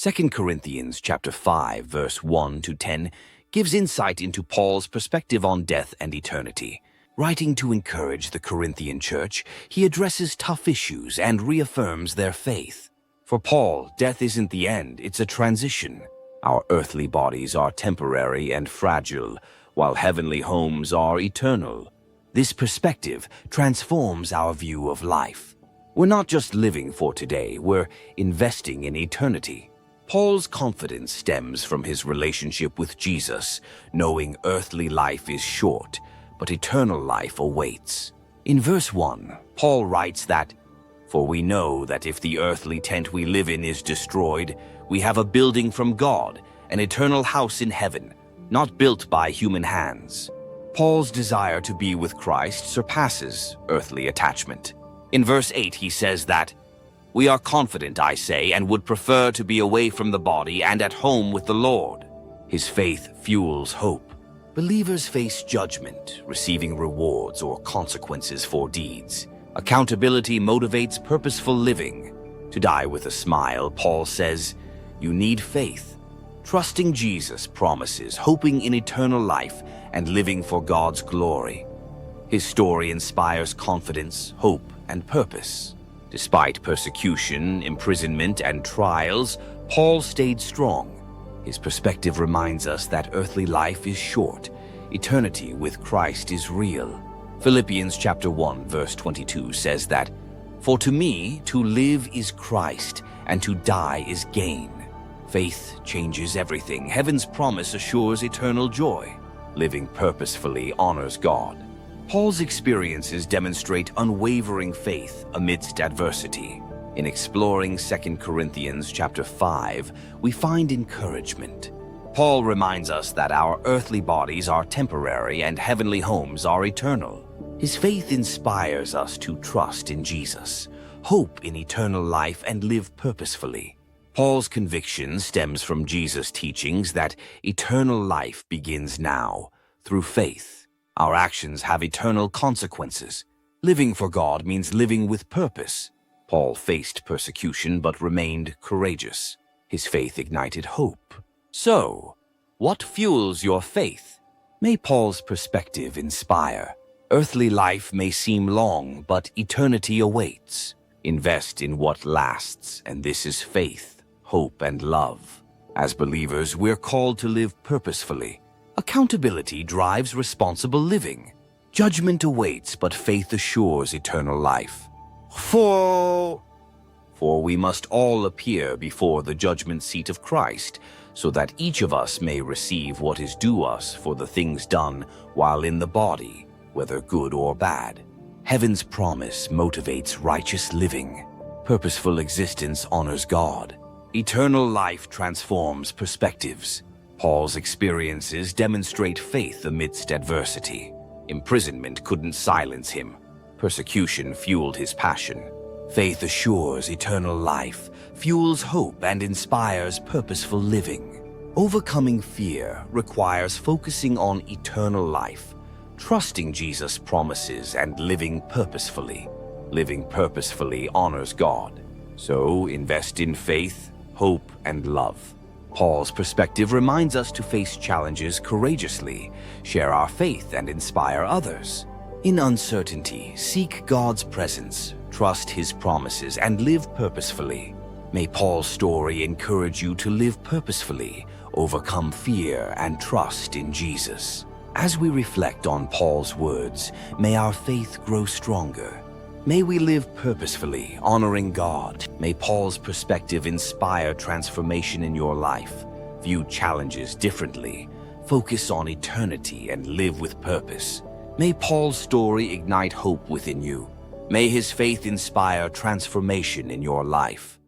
2 Corinthians chapter 5, verse 1 to 10 gives insight into Paul's perspective on death and eternity. Writing to encourage the Corinthian church, he addresses tough issues and reaffirms their faith. For Paul, death isn't the end, it's a transition. Our earthly bodies are temporary and fragile, while heavenly homes are eternal. This perspective transforms our view of life. We're not just living for today, we're investing in eternity. Paul's confidence stems from his relationship with Jesus, knowing earthly life is short, but eternal life awaits. In verse 1, Paul writes that, "For we know that if the earthly tent we live in is destroyed, we have a building from God, an eternal house in heaven, not built by human hands." Paul's desire to be with Christ surpasses earthly attachment. In verse 8, he says that, "We are confident, I say, and would prefer to be away from the body and at home with the Lord." His faith fuels hope. Believers face judgment, receiving rewards or consequences for deeds. Accountability motivates purposeful living. To die with a smile, Paul says, you need faith. Trusting Jesus promises, hoping in eternal life, and living for God's glory. His story inspires confidence, hope, and purpose. Despite persecution, imprisonment, and trials, Paul stayed strong. His perspective reminds us that earthly life is short. Eternity with Christ is real. Philippians chapter 1, verse 22 says that, "For to me, to live is Christ, and to die is gain." Faith changes everything. Heaven's promise assures eternal joy. Living purposefully honors God. Paul's experiences demonstrate unwavering faith amidst adversity. In exploring 2 Corinthians chapter 5, we find encouragement. Paul reminds us that our earthly bodies are temporary and heavenly homes are eternal. His faith inspires us to trust in Jesus, hope in eternal life, and live purposefully. Paul's conviction stems from Jesus' teachings that eternal life begins now, through faith. Our actions have eternal consequences. Living for God means living with purpose. Paul faced persecution but remained courageous. His faith ignited hope. So, what fuels your faith? May Paul's perspective inspire. Earthly life may seem long, but eternity awaits. Invest in what lasts, and this is faith, hope, and love. As believers, we're called to live purposefully. Accountability drives responsible living. Judgment awaits, but faith assures eternal life. For we must all appear before the judgment seat of Christ, so that each of us may receive what is due us for the things done while in the body, whether good or bad. Heaven's promise motivates righteous living. Purposeful existence honors God. Eternal life transforms perspectives. Paul's experiences demonstrate faith amidst adversity. Imprisonment couldn't silence him. Persecution fueled his passion. Faith assures eternal life, fuels hope, and inspires purposeful living. Overcoming fear requires focusing on eternal life, trusting Jesus' promises, and living purposefully. Living purposefully honors God. So invest in faith, hope, and love. Paul's perspective reminds us to face challenges courageously, share our faith, and inspire others. In uncertainty, seek God's presence, trust His promises, and live purposefully. May Paul's story encourage you to live purposefully, overcome fear, and trust in Jesus. As we reflect on Paul's words, may our faith grow stronger. May we live purposefully, honoring God. May Paul's perspective inspire transformation in your life. View challenges differently. Focus on eternity and live with purpose. May Paul's story ignite hope within you. May his faith inspire transformation in your life.